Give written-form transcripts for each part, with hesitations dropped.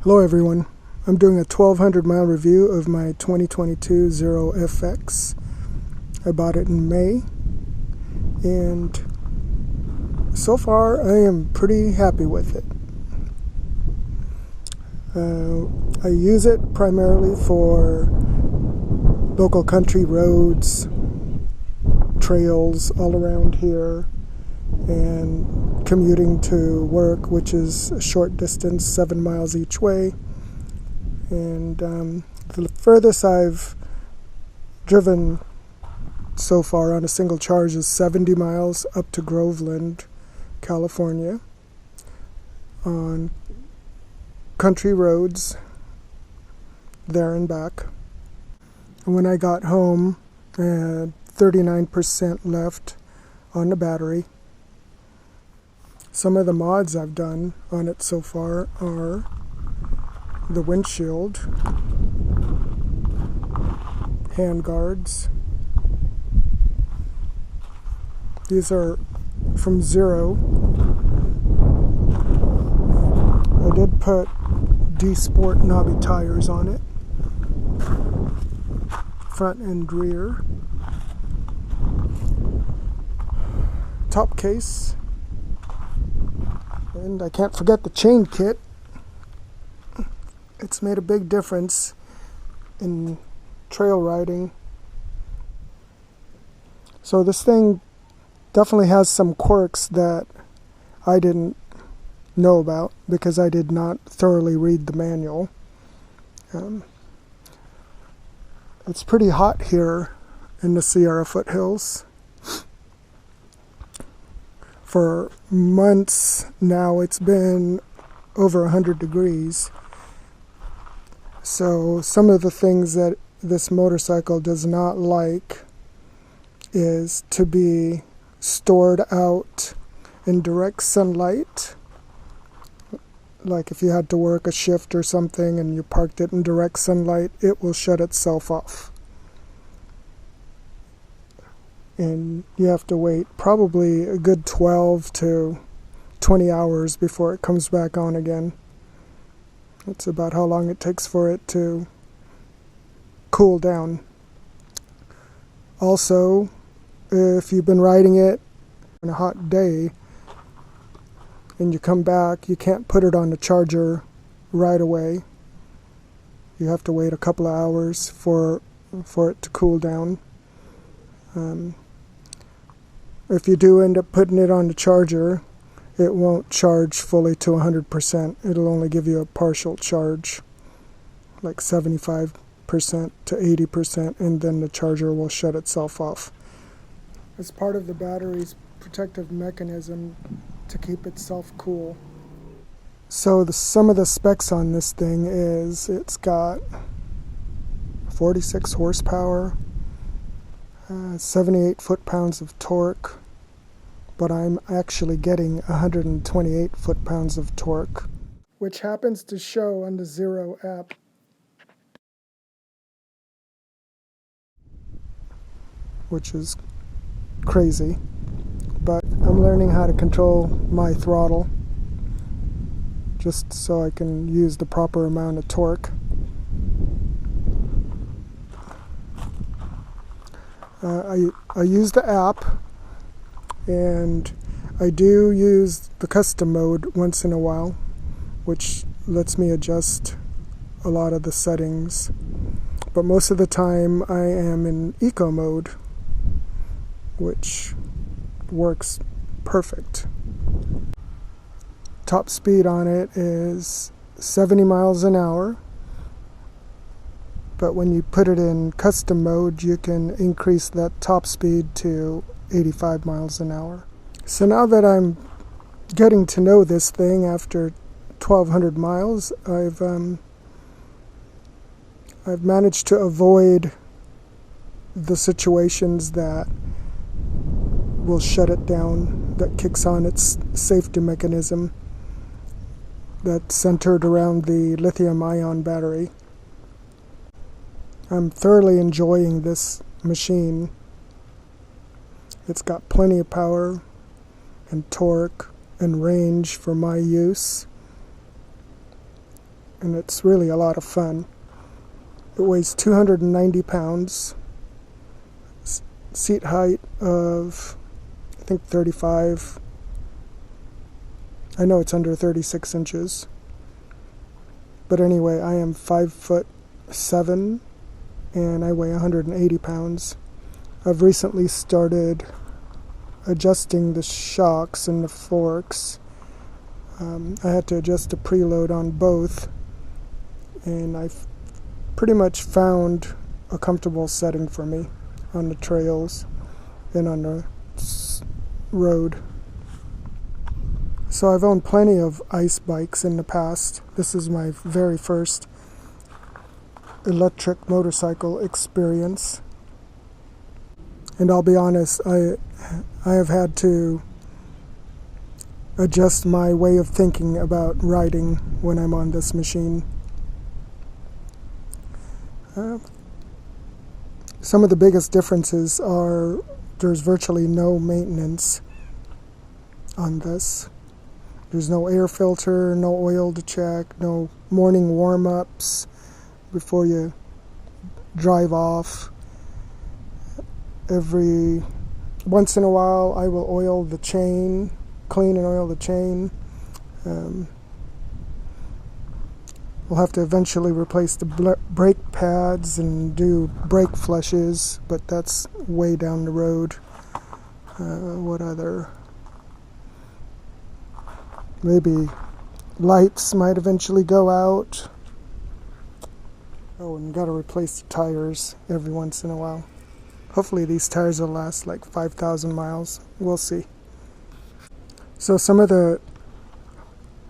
Hello everyone, I'm doing a 1200 mile review of my 2022 Zero FX. I bought it in May and so far I am pretty happy with it. I use it primarily for local country roads, trails all around here, and commuting to work, which is a short distance, 7 miles each way. And the furthest I've driven so far on a single charge is 70 miles up to Groveland, California, on country roads there and back. And when I got home, I had 39% left on the battery. Some of the mods I've done on it so far are the windshield, hand guards. These are from Zero. I did put D-Sport knobby tires on it, front and rear. Top case. And I can't forget the chain kit. It's made a big difference in trail riding. So this thing definitely has some quirks that I didn't know about because I did not thoroughly read the manual. It's pretty hot here in the Sierra foothills. For months now, it's been over 100 degrees. So some of the things that this motorcycle does not like is to be stored out in direct sunlight. Like if you had to work a shift or something and you parked it in direct sunlight, it will shut itself off. And you have to wait probably a good 12 to 20 hours before it comes back on again. That's about how long it takes for it to cool down. Also, if you've been riding it on a hot day and you come back, you can't put it on the charger right away. You have to wait a couple of hours for it to cool down. If you do end up putting it on the charger, it won't charge fully to 100%. It'll only give you a partial charge, like 75% to 80%, and then the charger will shut itself off. It's part of the battery's protective mechanism to keep itself cool. So some of the specs on this thing is it's got 46 horsepower, 78 foot-pounds of torque, but I'm actually getting 128 foot-pounds of torque, which happens to show on the Zero app. Which is crazy, but I'm learning how to control my throttle just so I can use the proper amount of torque. I use the app, and I do use the custom mode once in a while, which lets me adjust a lot of the settings. But most of the time I am in eco mode, which works perfect. Top speed on it is 70 miles an hour. But when you put it in custom mode, you can increase that top speed to 85 miles an hour. So now that I'm getting to know this thing after 1,200 miles, I've managed to avoid the situations that will shut it down, that kicks on its safety mechanism that's centered around the lithium-ion battery. I'm thoroughly enjoying this machine. It's got plenty of power and torque and range for my use. and it's really a lot of fun. It weighs 290 pounds, seat height of, I think, 35. I know it's under 36 inches. But anyway, I am 5'7", and I weigh 180 pounds. I've recently started adjusting the shocks and the forks. I had to adjust a preload on both, and I've pretty much found a comfortable setting for me on the trails and on the road. So I've owned plenty of ice bikes in the past. This is my very first electric motorcycle experience. And I'll be honest, I have had to adjust my way of thinking about riding when I'm on this machine. Some of the biggest differences are there's virtually no maintenance on this. There's no air filter, no oil to check, no morning warm-ups before you drive off. Every once in a while I will oil the chain, clean and oil the chain. We'll have to eventually replace the brake pads and do brake flushes, but that's way down the road. What other? Maybe lights might eventually go out. Oh, and you gotta replace the tires every once in a while. Hopefully these tires will last like 5,000 miles. We'll see. So some of the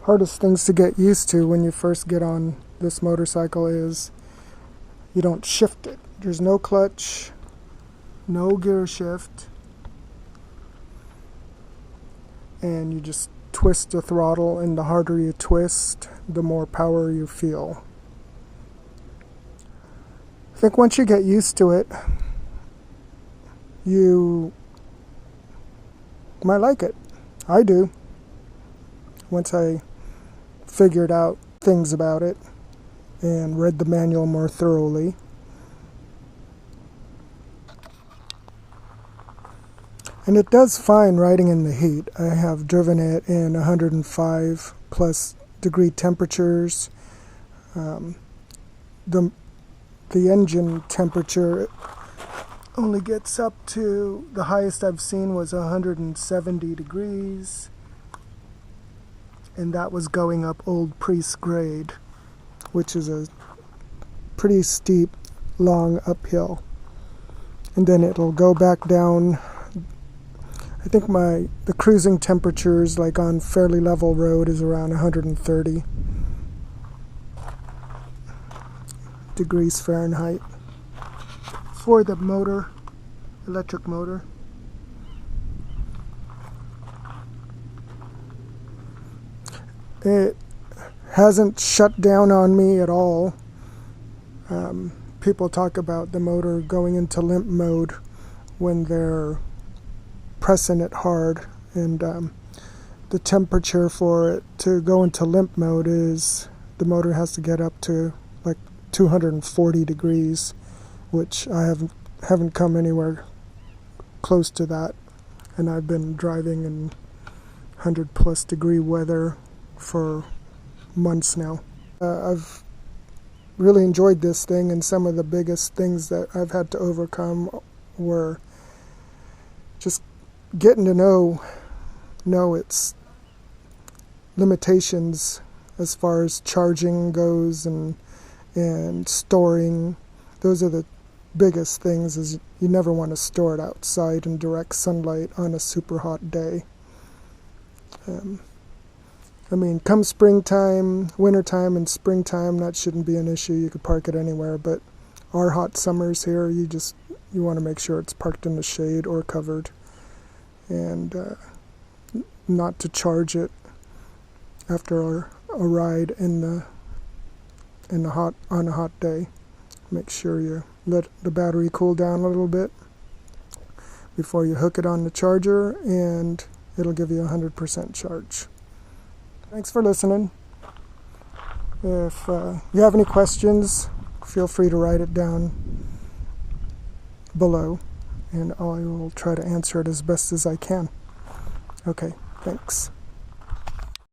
hardest things to get used to when you first get on this motorcycle is you don't shift it. There's no clutch, no gear shift, and you just twist the throttle, and the harder you twist, the more power you feel. I think once you get used to it, you might like it. I do. Once I figured out things about it and read the manual more thoroughly. And it does fine riding in the heat. I have driven it in 105 plus degree temperatures. The engine temperature only gets up to, the highest I've seen was 170 degrees. And that was going up Old Priest grade, which is a pretty steep, long uphill. And then it'll go back down. I think the cruising temperatures, like on fairly level road, is around 130 degrees Fahrenheit for the motor, electric motor. It hasn't shut down on me at all. People talk about the motor going into limp mode when they're pressing it hard, and the temperature for it to go into limp mode is the motor has to get up to like 240 degrees, which I haven't come anywhere close to that, and I've been driving in 100 plus degree weather for months now. I've really enjoyed this thing, and some of the biggest things that I've had to overcome were just getting to know its limitations as far as charging goes and storing. Those are the biggest things, is you never want to store it outside in direct sunlight on a super hot day. I mean, come springtime, wintertime, and springtime, that shouldn't be an issue. You could park it anywhere, but our hot summers here, you want to make sure it's parked in the shade or covered, and not to charge it after a ride on a hot day. Make sure you let the battery cool down a little bit before you hook it on the charger, and it'll give you 100% charge. Thanks for listening. If you have any questions, feel free to write it down below, and I will try to answer it as best as I can. Okay, thanks.